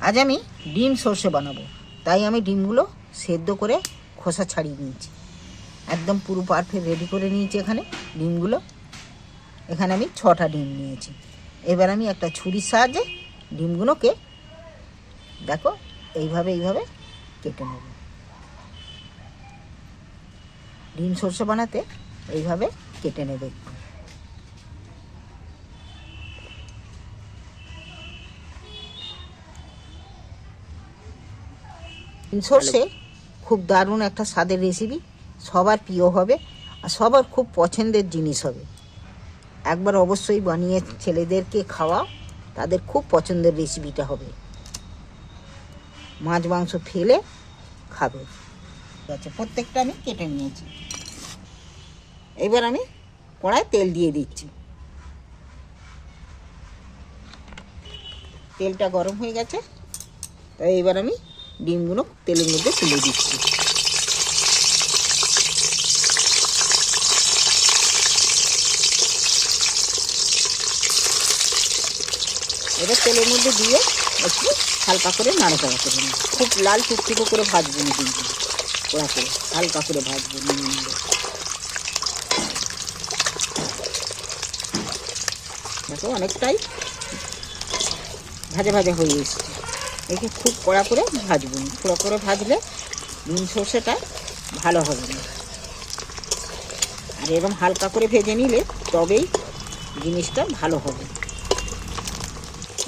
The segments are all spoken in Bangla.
আজ আমি ডিম সর্ষে বানাবো, তাই আমি ডিমগুলো সেদ্ধ করে খোসা ছাড়িয়ে নিয়েছি। একদম পুরো পারফেক্ট রেডি করে নিয়েছি। এখানে আমি 6টা ডিম নিয়েছি। এবার আমি একটা ছুরির সাহায্যে ডিমগুলোকে দেখো এইভাবে কেটে নেব। ডিম সর্ষে বানাতে এইভাবে কেটে নেবে একটু। ডিম সর্ষে খুব দারুণ একটা স্বাদের রেসিপি, সবার প্রিয় হবে আর সবার খুব পছন্দের জিনিস হবে। একবার অবশ্যই বানিয়ে ছেলেদেরকে খাওয়াও, তাদের খুব পছন্দের রেসিপিটা হবে। মাছ মাংস ফেলে খাবে। ঠিক আছে, প্রত্যেকটা আমি কেটে নিয়েছি। এবার আমি কড়ায় তেল দিয়ে দিচ্ছি। তেলটা গরম হয়ে গেছে, তাই এবার আমি ডিমগুলো তেলের মধ্যে তুলে দিচ্ছি। এবার তেলের মধ্যে দিয়ে একটু হালকা করে নাড়াচাড়া করে নিই। খুব লাল টুকটুকো করে ভাজবো না, কিন্তু ওরা করে হালকা করে ভাজবো। দেখো অনেকটাই ভাজা ভাজা হয়ে এসছে। একে খুব কড়া করে ভাজবো না, কড়া করে ভাজলে ডিম সর্ষেটা ভালো হবে না। আর এরকম হালকা করে ভেজে নিলে তবেই জিনিসটা ভালো হবে।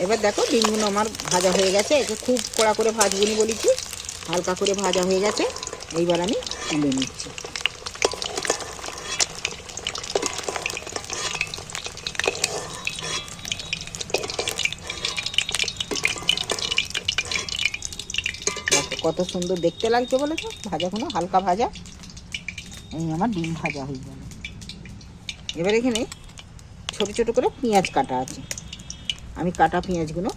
এবার দেখো ডিমগুলো আমার ভাজা হয়ে গেছে। একে খুব কড়া করে ভাজবো না বলেছি, হালকা করে ভাজা হয়ে গেছে। এইবার আমি তুলে নিচ্ছি। কত সুন্দর দেখতে লাগছে বলে তো, ভাজাগুলো হালকা ভাজা। এই আমার ডিম ভাজা হয়ে গেল। এবার এখানে ছোট ছোট করে পেঁয়াজ কাটা আছে, আমি কাটা পেঁয়াজগুলো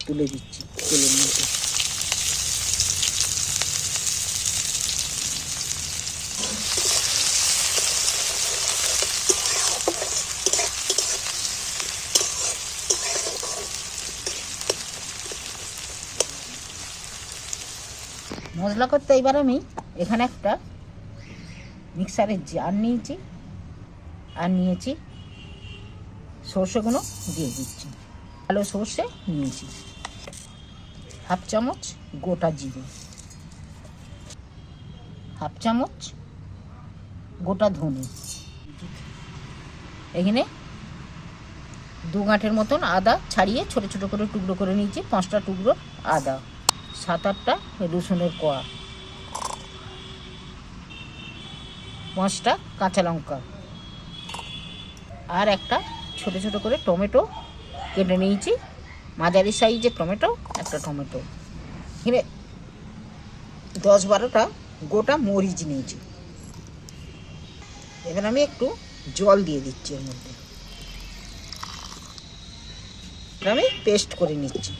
তুলে দিচ্ছি তেলের মধ্যে। মশলা করতে এবার আমি এখানে একটা মিক্সারের জার নিয়েছি, আর নিয়েছি সর্ষেগুলো দিয়ে দিচ্ছি। ভালো সর্ষে নিয়েছি, হাফ চামচ গোটা জিরে, হাফ চামচ গোটা ধনে, এখানে 2 গাঁটের মতন আদা ছাড়িয়ে ছোট ছোট করে টুকরো করে নিয়েছি, 5টা টুকরো আদা, 7-8টা রসুনের কোয়া, 5টা কাঁচা লঙ্কা, আর একটা ছোট ছোট করে টমেটো কেটে নিয়েছি, মাঝারি সাইজের টমেটো, একটা টমেটো। এখানে 10-12টা গোটা মরিচ নিয়েছি। এবার আমি একটু জল দিয়ে দিচ্ছি এর মধ্যে। আমি পেস্ট করে নিচ্ছি।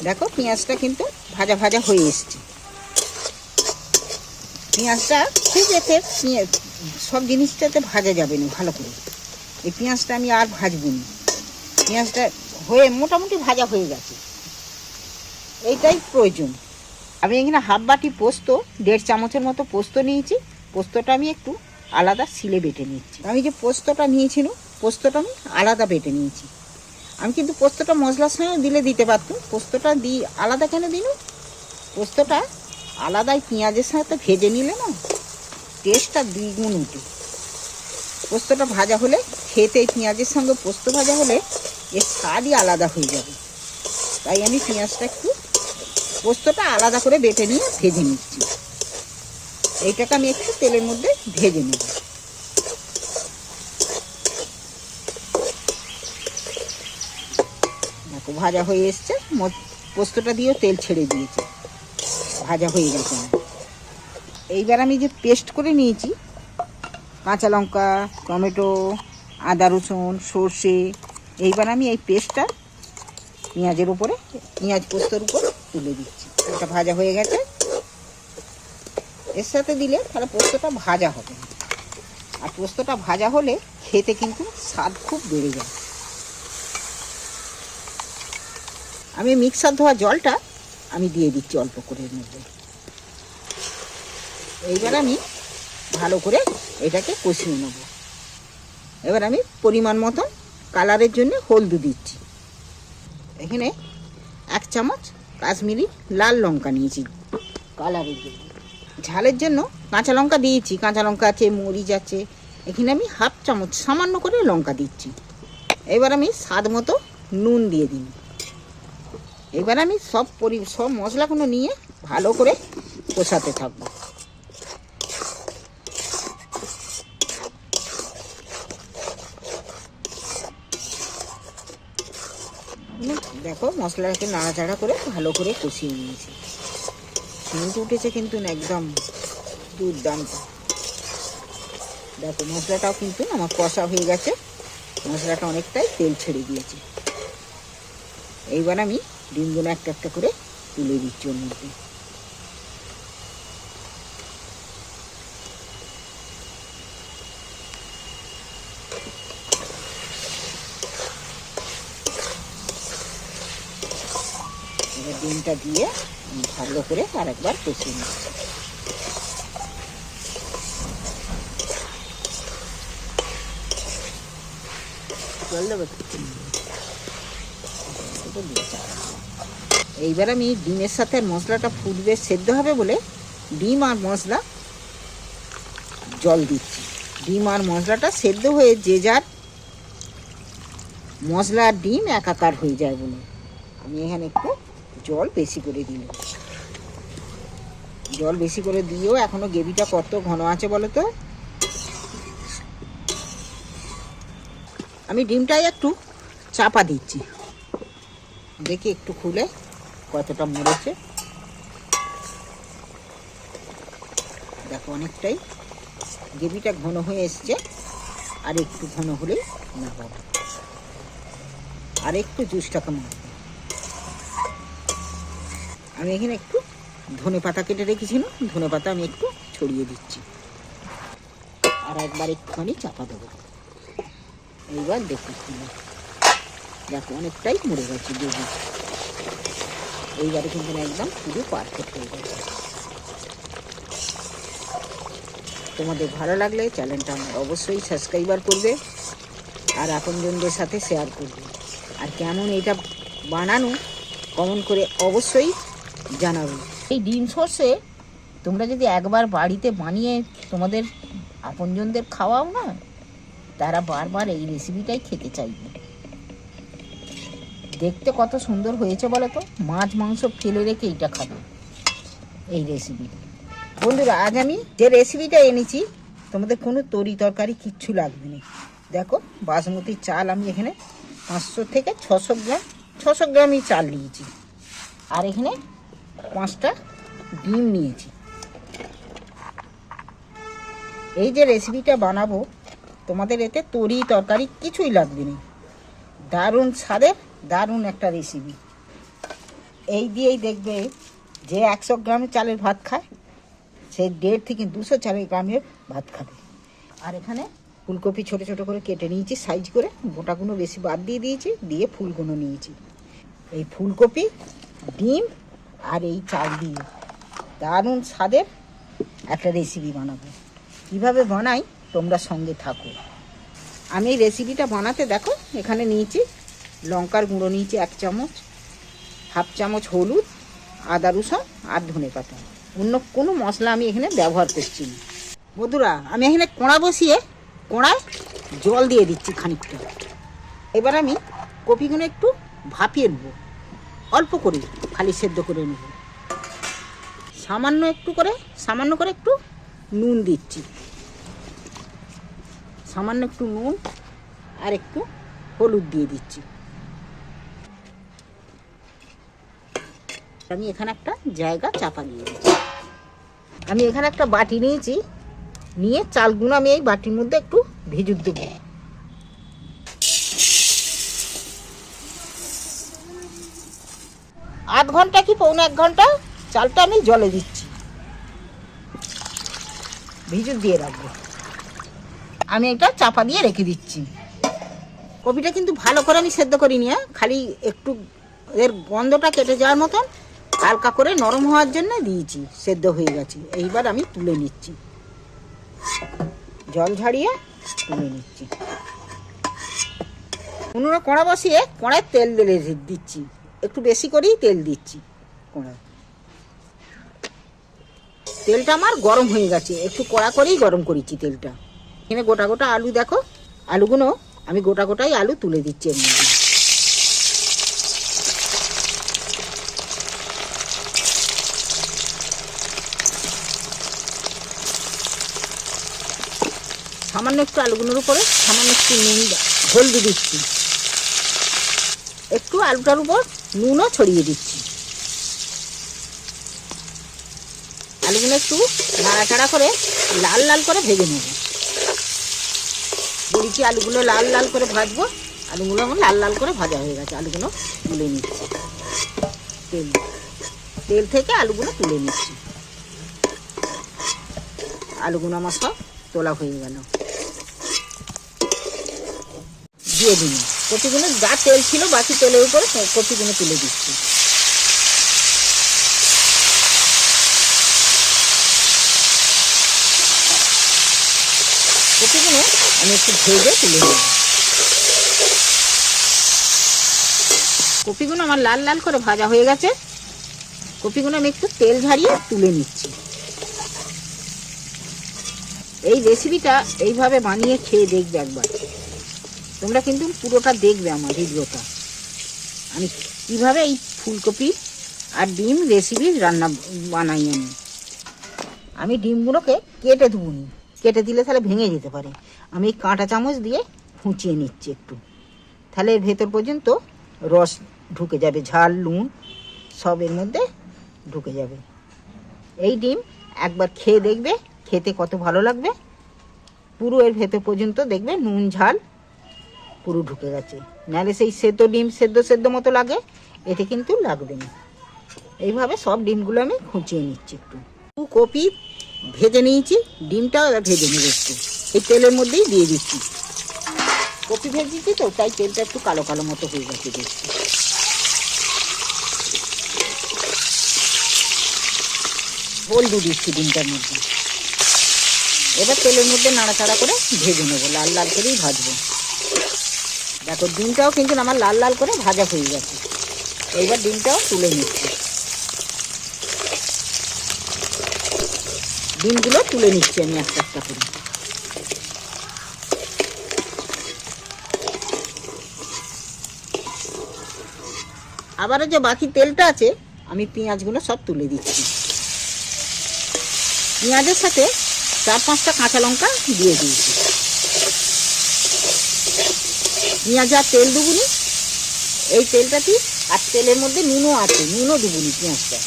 দেখো পেঁয়াজটা কিন্তু ভাজা ভাজা হয়ে এসছে। পেঁয়াজটা খুব এতে সব জিনিসটাতে ভাজা যাবে না ভালো করে। এই পেঁয়াজটা আমি আর ভাজবো না, পেঁয়াজটা হয়ে মোটামুটি ভাজা হয়ে গেছে, এইটাই প্রয়োজন। আমি এখানে হাফ বাটি পোস্ত, 1.5 চামচের মতো পোস্ত নিয়েছি। পোস্তটা আমি একটু আলাদা শিলে বেটে নিচ্ছি। আমি যে পোস্তটা নিয়েছিলাম, পোস্তটা আমি আলাদা বেটে নিয়েছি। আমি কিন্তু পোস্তটা মশলার সঙ্গে দিতে পারতাম, পোস্তটা আলাদা কেন দিল? পোস্তটা আলাদাই পেঁয়াজের সাথে ভেজে নিলে না টেস্টটা দ্বিগুণ উঠে। পোস্তটা ভাজা হলে খেতে, পেঁয়াজের সঙ্গে পোস্ত ভাজা হলে এর স্বাদই আলাদা হয়ে যাবে। তাই আমি পোস্তটা আলাদা করে বেটে নিয়ে ভেজে নিচ্ছি। এইটাকে আমি একটু তেলের মধ্যে ভেজে নেব। দেখো ভাজা হয়ে এসছে, পোস্তটা দিয়েও তেল ছেড়ে দিয়েছে, ভাজা হয়ে গেছে। এইবার আমি যে পেস্ট করে নিয়েছি, কাঁচা লঙ্কা, টমেটো, আদা রসুন, সর্ষে, এইবার আমি এই পেস্টটা পেঁয়াজের উপরে, পেঁয়াজ পোস্তর উপর তুলে দিচ্ছি। এটা ভাজা হয়ে গেছে, এর সাথে দিলে তাহলে পোস্তটা ভাজা হবে, আর পোস্তটা ভাজা হলে খেতে কিন্তু স্বাদ খুব বেড়ে যায়। আমি মিক্সার ধোয়া জলটা আমি দিয়ে দিচ্ছি অল্প করে এর মধ্যে। এইবার আমি ভালো করে এটাকে কষিয়ে নেব। এবার আমি পরিমাণ মতো কালারের জন্য হলুদ দিচ্ছি। এখানে 1 চামচ কাশ্মীরি লাল লঙ্কা নিয়েছি কালারের জন্য। ঝালের জন্য কাঁচা লঙ্কা দিয়েছি, কাঁচা লঙ্কা আছে, মরিচ আছে। এখানে আমি 1/2 চামচ সামান্য করে লঙ্কা দিচ্ছি। এবার আমি স্বাদ মতো নুন দিয়ে দিই। এবার আমি সব মশলাগুলো নিয়ে ভালো করে কষাতে থাকবো। দেখো মশলাটাকে নাড়াচাড়া করে ভালো করে কষিয়ে নিয়েছি। সেন্ট উঠেছে কিন্তু একদম দুর্দান্ত। দেখো মশলাটাও কিন্তু আমার কষা হয়ে গেছে, মশলাটা অনেকটাই তেল ছেড়ে দিয়েছে। এইবার আমি ডিমগুলো একটা একটা করে তুলে দিচ্ছি ওর মধ্যে। এবার ডিমটা দিয়ে ভালো করে আরেকবার কষিয়ে নিচ্ছি। এইবার আমি ডিমের সাথে মশলাটা ফুটবে, সেদ্ধ হবে বলে ডিম আর মশলা জল দিচ্ছি। ডিম আর মশলাটা সেদ্ধ হয়ে যে যার মশলা আর ডিম একাকার হয়ে যায় বলে আমি এখানে একটু জল বেশি করে দিলাম। জল বেশি করে দিয়েও এখনো গ্রেভিটা কত ঘন আছে বলো তো। আমি ডিমটাই একটু চাপা দিচ্ছি, দেখি একটু খুলে কতটা মরেছে। দেখো অনেকটাই গ্রেভিটা ঘন হয়ে এসছে, আর একটু ঘন হলেই নামাবো, আর একটু জুসটাকে মারবো। আমি এখানে একটু ধনে পাতা কেটে রেখেছিলাম, ধনে পাতা আমি একটু ছড়িয়ে দিচ্ছি, আর একবার একটুখানি চাপা দেবো। এইবার দেখো দেখো অনেকটাই মরে গেছে গ্রেভি। এইবারে কিন্তু একদম পুরো পারফেক্ট হয়ে গেছে। তোমাদের ভালো লাগলে চ্যানেলটা আমার অবশ্যই সাবস্ক্রাইবার করবে, আর আপনজনদের সাথে শেয়ার করবে। আর কেমন এটা বানানো কমেন্ট করে অবশ্যই জানাবে। এই ডিম সর্ষে তোমরা যদি একবার বাড়িতে বানিয়ে তোমাদের আপনজনদের খাওয়াও না, তারা বারবার এই রেসিপিটাই খেতে চাইবে। দেখতে কত সুন্দর হয়েছে বলো তো, মাছ মাংস ফেলে রেখে এইটা খাবে এই রেসিপি। বন্ধুরা আজ আমি যে রেসিপিটা এনেছি তোমাদের কোনো তরকারি কিচ্ছু লাগবে না। দেখো বাসমতি চাল আমি এখানে 500 থেকে 600 গ্রামই চাল নিয়েছি, আর এখানে 5টা ডিম নিয়েছি। এই যে রেসিপিটা বানাবো তোমাদের এতে তরকারি কিছুই লাগবে না। দারুণ স্বাদের দারুণ একটা রেসিপি। এই দিয়েই দেখবে যে 100 গ্রামের চালের ভাত খায় সে 150 থেকে 200 চালের গ্রামের ভাত খাবে। আর এখানে ফুলকপি ছোট ছোট করে কেটে নিয়েছি সাইজ করে, গোটাগুলো বেশি বাদ দিয়ে দিয়েছি, দিয়ে ফুলগুলো নিয়েছি। এই ফুলকপি, ডিম আর এই চাল দিয়ে দারুণ স্বাদের একটা রেসিপি বানাবো। কীভাবে বানাই তোমরা সঙ্গে থাকো। আমি এই রেসিপিটা বানাতে দেখো এখানে নিয়েছি লঙ্কার গুঁড়ো নিয়েছি 1 চামচ, 1/2 চামচ হলুদ, আদা রসুন আর ধনে পাতা। অন্য কোনো মশলা আমি এখানে ব্যবহার করছি না। বন্ধুরা আমি এখানে কড়া বসিয়ে কড়ায় জল দিয়ে দিচ্ছি খানিকটা। এবার আমি কপিগুলো একটু ভাপিয়ে নেব, অল্প করে খালি সেদ্ধ করে নেব। সামান্য করে একটু নুন দিচ্ছি, সামান্য একটু নুন আর একটু হলুদ দিয়ে দিচ্ছি। আমি এখানে একটা জায়গা চাপা দিয়ে দিচ্ছি। আমি এখানে একটা বাটি নিয়েছি, নিয়ে চালগুলো আমি এই বাটির মধ্যে একটু ভিজুত দেব। আধ ঘন্টা কি পৌনে 1 ঘন্টা চালটা আমি জলে দিচ্ছি, ভিজুত দিয়ে রাখবো। আমি এটা চাপা দিয়ে রেখে দিচ্ছি। কপিটা কিন্তু ভালো করে আমি সেদ্ধ করিনি, খালি একটু এর গন্ধটা কেটে যাওয়ার মতন হালকা করে নরম হওয়ার জন্য দিয়েছি, সেদ্ধ হয়ে গেছে। এইবার আমি তুলে নিচ্ছি, জল ঝাড়িয়ে তুলে নিচ্ছি। উনুনে কড়া বসিয়ে কড়ায় তেল ঢেলে দিচ্ছি, একটু বেশি করেই তেল দিচ্ছি কড়ায়। তেলটা আমার গরম হয়ে গেছে, একটু কড়া করেই গরম করেছি তেলটা। এখানে গোটা গোটা আলু দেখো, আলুগুলো আমি গোটা গোটাই আলু তুলে দিচ্ছি এর মধ্যে। সামান্য একটু আলুগুলোর উপরে সামান্য একটু নুন হলদি দিচ্ছি, একটু আলুটার উপর নুনও ছড়িয়ে দিচ্ছি। আলুগুলো একটু নাড়াচাড়া করে লাল লাল করে ভেজে নেব। বলেছি আলুগুলো লাল লাল করে ভাজবো, আলুগুলো আমার লাল লাল করে ভাজা হয়ে গেছে। আলুগুলো তুলে নিচ্ছি, তেল থেকে আলুগুলো তুলে নিচ্ছি। আলুগুলো আমার সব তোলা হয়ে গেল। দিয়ে দিন কপিগুলো, যা তেল ছিল বাকি তেলের উপরে কপিগুলো তুলে দিচ্ছি। কপিগুলো আমি একটু ভেজে তুলে নেব। কপিগুলো আমার লাল লাল করে ভাজা হয়ে গেছে। কপিগুলো আমি একটু তেল ঝারিয়ে তুলে নিচ্ছি। এই রেসিপিটা এইভাবে বানিয়ে খেয়ে দেখবে একবার। তোমরা কিন্তু পুরোটা দেখবে আমার ভিডিওটা, আমি কীভাবে এই ফুলকপি আর ডিম রেসিপি রান্না বানাই। আমি ডিমগুলোকে কেটে ধুবনি, কেটে দিলে তাহলে ভেঙে যেতে পারে। আমি কাঁটা চামচ দিয়ে ফুঁচিয়ে নিচ্ছি একটু, তাহলে এর ভেতর পর্যন্ত রস ঢুকে যাবে, ঝাল নুন সব এর মধ্যে ঢুকে যাবে। এই ডিম একবার খেয়ে দেখবে, খেতে কত ভালো লাগবে। পুরো এর ভেতর পর্যন্ত দেখবে নুন ঝাল পুরো ঢুকে গেছে, নাহলে সেই সেদ্ধ ডিম সেদ্ধ সেদ্ধ মতো লাগে, এতে কিন্তু লাগবে না। এইভাবে সব ডিমগুলো আমি খুঁচিয়ে নিচ্ছি। একটু কপি ভেজে নিয়েছি, ডিমটাও এবার ভেজে নেব একটু, এই তেলের মধ্যেই দিয়ে দিচ্ছি। কপি ভেজেছি তো তাই তেলটা একটু কালো কালো মতো হয়ে গেছে দেখছি। হলদি দিচ্ছি ডিমটার মধ্যে। এবার তেলের মধ্যে নাড়াচাড়া করে ভেজে নেবো, লাল লাল করেই ভাজবো। দেখো ডিমটাও কিন্তু আমার লাল লাল করে ভাজা হয়ে গেছে। এইবার ডিমটাও তুলে নিচ্ছি, ডিমগুলো তুলে নিচ্ছি আমি একটা একটা করে। আবারও যে বাকি তেলটা আছে আমি পেঁয়াজগুলো সব তুলে দিচ্ছি। পেঁয়াজের সাথে 4-5টা কাঁচা লঙ্কা দিয়ে দিয়েছি। পেঁয়াজ আর তেল দুগুনি, এই তেলটাতে আর তেলের মধ্যে নুনও আছে, নুনও দুগুনি। পেঁয়াজটা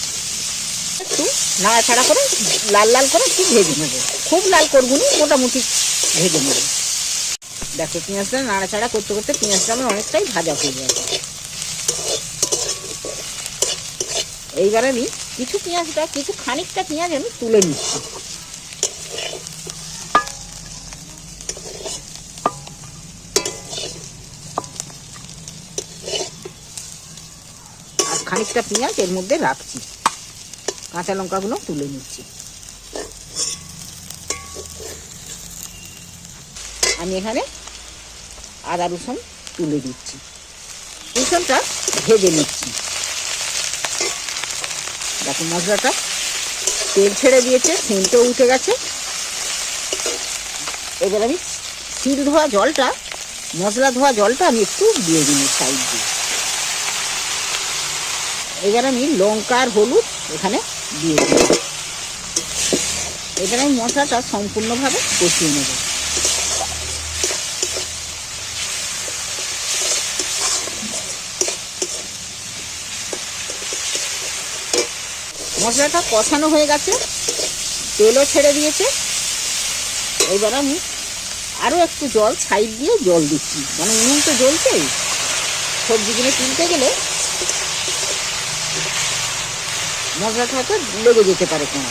একটু নাড়াচাড়া করে লাল লাল করে একটু ভেজে নেবো, খুব লাল করবুনি, মোটামুটি ভেজে নেবো। দেখো পেঁয়াজটা নাড়াচাড়া করতে করতে পেঁয়াজটা আমার অনেকটাই ভাজা হয়ে গেছে। এইবার আমি কিছু খানিকটা পেঁয়াজ আমি তুলে নিচ্ছি। আর খানিকটা পেঁয়াজ এর মধ্যে রাখছি, কাঁচা লঙ্কাগুলো তুলে নিচ্ছি। আমি এখানে আদা রসুন তুলে দিচ্ছি, রসুনটা ভেজে নিচ্ছি। দেখো মশলাটা তেল ছেড়ে দিয়েছে, সেন্টও উঠে গেছে। এবার আমি শিল ধোয়া জলটা, মশলা ধোয়া জলটা আমি একটু দিয়ে দিই সাইড দিয়ে। এবার আমি লঙ্কা আর হলুদ এখানে দিয়ে দিই। এবার আমি মশলাটা সম্পূর্ণভাবে কষিয়ে নেব। মশলাটা কষানো হয়ে গেছে, তেলও ছেড়ে দিয়েছে। এবার আমি আরও একটু জল সাইড দিয়ে জল দিচ্ছি, মানে উনুন তো জ্বলছেই, সবজিগুলো তুলতে গেলে মশলাটা হয়তো লেগে যেতে পারে কোনো।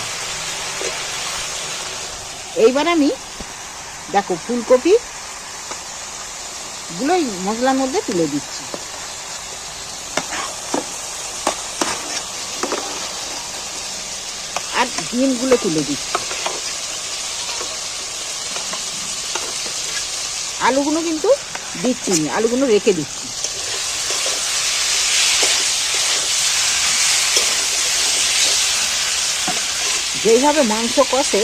এইবার আমি দেখো ফুলকপি গুলোই মশলার মধ্যে তুলে দিচ্ছি। আর ডিমগুলো তুলে দিচ্ছি। আলুগুলো কিন্তু দিচ্ছি না, আলুগুলো রেখে দিচ্ছি। যেইভাবে মাংস কষে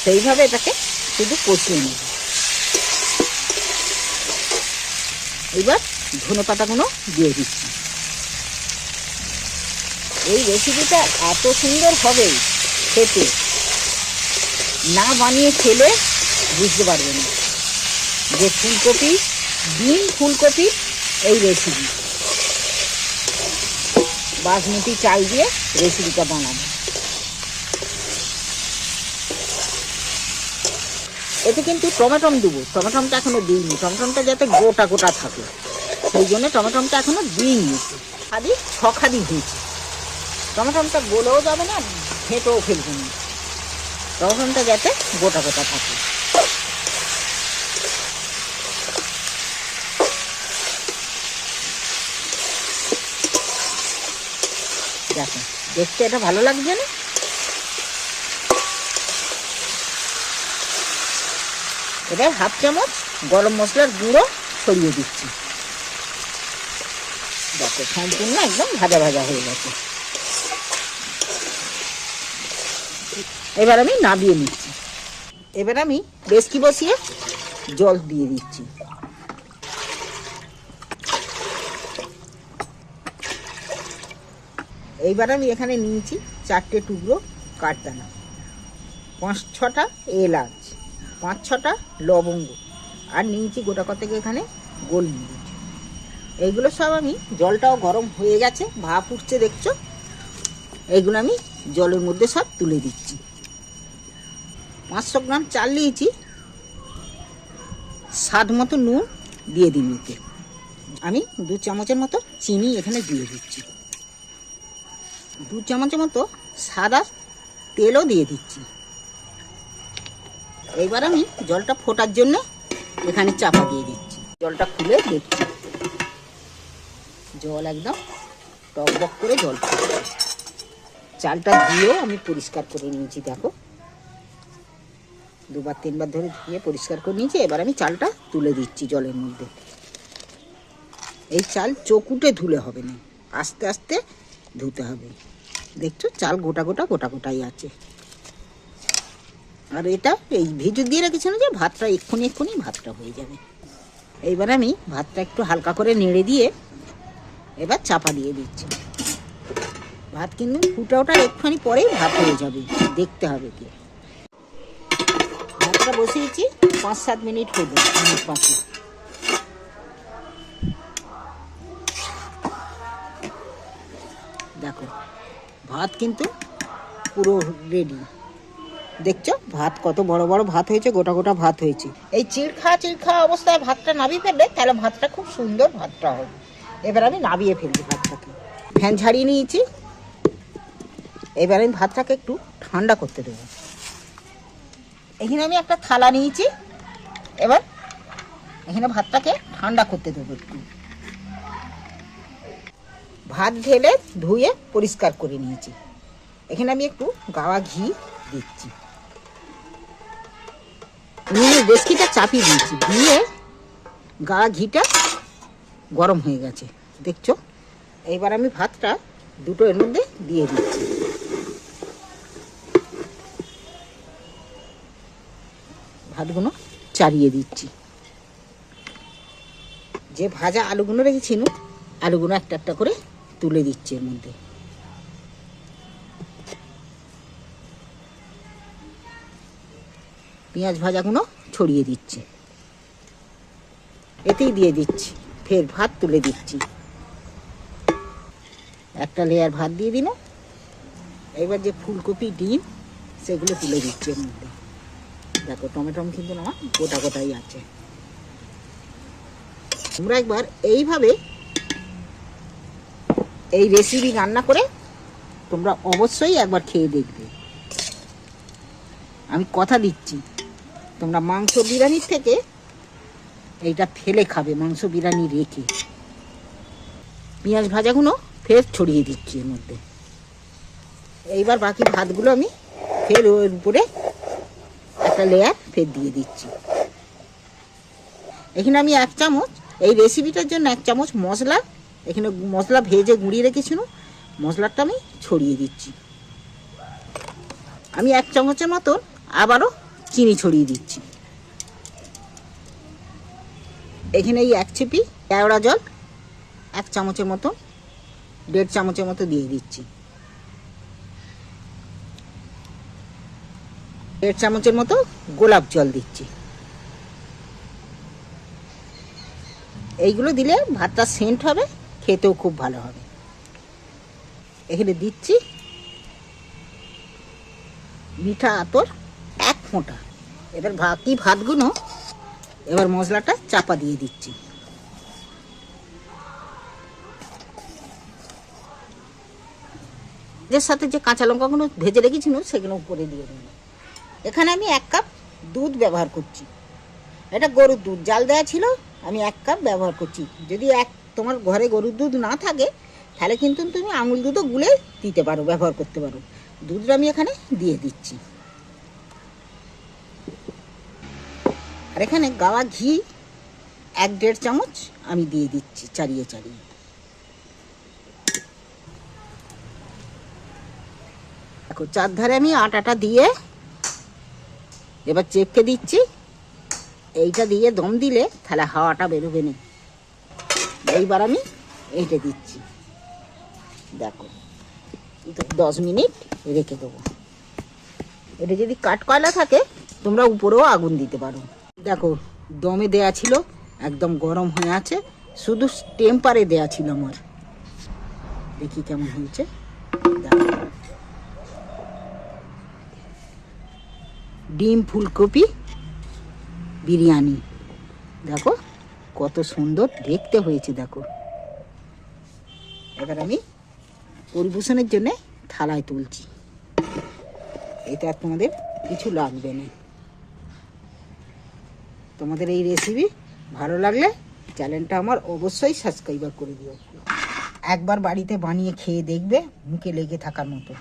সেইভাবে এটাকে শুধু কষিয়ে নেব। এবার ধনেপাতাগুলো দিয়ে দিচ্ছি। এই রেসিপিটা এত সুন্দর হবে খেতে, না বানিয়ে খেলে বুঝতে পারবে না যে ফুলকপি, ডিম ফুলকপি এই রেসিপি। বাসমতি চাল দিয়ে রেসিপিটা বানাবো। এতে কিন্তু টমেটো দেবো, টমেটোটা এখনো দিইনি, টমেটোটা যাতে গোটা গোটা থাকে সেই জন্য টমেটোটা এখনো দিইনি। খাদি ছখাদি দিয়েছি। টমেটোটা গলেও যাবে না, ঘেঁটেও ফেলবো না, টমেটোটা যাতে গোটা গোটা থাকে। দেখো দেখতে এটা ভালো লাগছে না? এবার হাফ চামচ গরম মশলার গুঁড়ো ছড়িয়ে দিচ্ছি। দেখো সম্পূর্ণ একদম ভাজা ভাজা হয়ে গেছে। এবার আমি নামিয়ে নিচ্ছি। এবার আমি ডেচকি বসিয়ে জল দিয়ে দিচ্ছি। এইবার আমি এখানে নিয়েছি 4টে টুকরো কাঠদানা, 5-6টা এলাচ, 5-6টা লবঙ্গ, আর নিয়েছি গোটা কতক এখানে গোলমরিচ। এইগুলো সব আমি, জলটাও গরম হয়ে গেছে, ভাপ উঠছে দেখছো, এইগুলো আমি জলের মধ্যে সব তুলে দিচ্ছি। 500 গ্রাম চাল নিয়েছি, স্বাদ মতো নুন দিয়ে দিন। এতে আমি 2 চামচের মতো চিনি এখানে দিয়ে দিচ্ছি। 2 চামচের মতো সাদা তেলও দিয়ে দিচ্ছি। এইবার আমি জলটা ফোটার জন্য এখানে চাপা দিয়ে দিচ্ছি। জলটা খুলে দেখছি, জল একদম টকবক করে জল ফুটছে। চালটা দিয়েও আমি পরিষ্কার করে নিয়েছি। দেখো 2-3 বার ধরে ধুয়ে পরিষ্কার করে নিয়েছি। এবার আমি চালটা তুলে দিচ্ছি জলের মধ্যে। এই চাল চকুটে ধুলে হবে না, আস্তে আস্তে ধুতে হবে। দেখছো চাল গোটা গোটা গোটা গোটাই আছে। আর এটা এই ভিজু দিয়ে রেখেছি না যে ভাতটা এক্ষুনি ভাতটা হয়ে যাবে। এইবার আমি ভাতটা একটু হালকা করে নেড়ে দিয়ে এবার চাপা দিয়ে দিচ্ছি। ভাত কিন্তু ফুটা ওঠার একটুখানি পরেই ভাত হয়ে যাবে, দেখতে হবে কি। ভাতটা বসিয়েছি 5-7 মিনিট হলো, মিনিট 5। দেখো ভাত কিন্তু পুরো রেডি। দেখছো ভাত কত বড় বড় ভাত হয়েছে, গোটা গোটা ভাত হয়েছে। এই চিড়খা অবস্থায় ভাতটা নামিয়ে ফেললে তাহলে ভাতটা খুব সুন্দর ভাতটা হবে। এবার আমি নামিয়ে ফেলবো ভাতটাকে। ফ্যান ঝাড়িয়ে নিয়েছি। এবার আমি ভাতটাকে একটু ঠান্ডা করতে দেবো। এখানে আমি একটা থালা নিয়েছি। এবার এখানে ভাতটাকে ঠান্ডা করতে দেবো একটু। ভাত ঢেলে ধুয়ে পরিষ্কার করে নিয়েছি। এখানে আমি একটু গাওয়া ঘি দিচ্ছি। ডেচকিটা চাপিয়ে দিয়েছি, দিয়ে গাওয়া ঘিটা গরম হয়ে গেছে দেখছো। এইবার আমি ভাতটা দুটো এর মধ্যে দিয়ে দিচ্ছি। ভাতগুলো চাড়িয়ে দিচ্ছি। যে ভাজা আলুগুলো রেখেছি, আলুগুলো একটা একটা করে তুলে দিচ্ছি এর মধ্যে। পেঁয়াজ ভাজাগুলো ছড়িয়ে দিচ্ছি, এতেই দিয়ে দিচ্ছি। ফের ভাত তুলে দিচ্ছি, একটা লেয়ার ভাত দিয়ে দিন। এবার যে ফুলকপি ডিম সেগুলো তুলে দিচ্ছি এর মধ্যে। দেখো টমেটো কিন্তু আমার গোটা গোটাই আছে। তোমরা একবার এইভাবে এই রেসিপি রান্না করে তোমরা অবশ্যই একবার খেয়ে দেখবে। আমি কথা দিচ্ছি তোমরা মাংস বিরিয়ানির থেকে এইটা ফেলে খাবে, মাংস বিরিয়ানি রেখে। পেঁয়াজ ভাজাগুলো ফের ছড়িয়ে দিচ্ছি এর মধ্যে। এইবার বাকি ভাতগুলো আমি ফের ওর উপরে একটা লেয়ার ফের দিয়ে দিচ্ছি। এখানে আমি 1 চামচ, এই রেসিপিটার জন্য 1 চামচ মশলা, এখানে মশলা ভেজে গুঁড়িয়ে রেখেছিল, মশলাটা আমি ছড়িয়ে দিচ্ছি। আমি 1 চামচের মতন আবারও চিনি ছড়িয়ে দিচ্ছি। এখানে এই 1 চিপি কেওড়া জল 1 চামচের মতো, 1.5 চামচের মতো দিয়ে দিচ্ছি। 1.5 চামচের মতো গোলাপ জল দিচ্ছি। এইগুলো দিলে ভাতটা সেন্ট হবে, খেতেও খুব ভালো হবে। এখানে দিচ্ছি মিঠা আতর 1 ফোঁটা। এবার বাকি ভাতগুলো এবার মশলাটা চাপা দিয়ে দিচ্ছি। এর সাথে যে কাঁচা লঙ্কাগুলো ভেজে রেখেছিল সেগুলো উপরে দিয়ে দেব। এখানে আমি 1 কাপ দুধ ব্যবহার করছি। এটা গরুর দুধ, জাল দেওয়া ছিল, আমি 1 কাপ ব্যবহার করছি। যদি তোমার ঘরে গরুর দুধ না থাকে তাহলে কিন্তু তুমি আঙুল দুধও গুলে দিতে পারো, ব্যবহার করতে পারো। দুধটা আমি এখানে দিয়ে দিচ্ছি। আর এখানে গাওয়া ঘি 1-1.5 চামচ আমি দিয়ে দিচ্ছি চারিয়ে চারিয়ে। দেখো চারধারে আমি আটাটা দিয়ে এবার চেপকে দিচ্ছি। এইটা দিয়ে দম দিলে তাহলে হাওয়াটা বেরোবে না। এইবার আমি এইটা দিচ্ছি। দেখো 10 মিনিট রেখে দেবো। এটা যদি কাঠ কয়লা থাকে তোমরা উপরেও আগুন দিতে পারো। দেখো দমে দেয়া ছিল, একদম গরম হয়ে আছে, শুধু টেম্পারে দেয়া ছিল আমার। দেখি কেমন হয়েছে। দেখো ডিম ফুলকপি বিরিয়ানি, দেখো কত সুন্দর দেখতে হয়েছে। দেখো এবার আমি পরিবেশনের জন্য থালায় তুলছি। এটা তোমাদের কিছু লাগবে না। তোমাদের এই রেসিপি ভালো লাগলে চ্যানেলটা আমার অবশ্যই সাবস্ক্রাইব করে দিও। একবার বাড়িতে বানিয়ে খেয়ে দেখবে, মুখে লেগে থাকার মতো।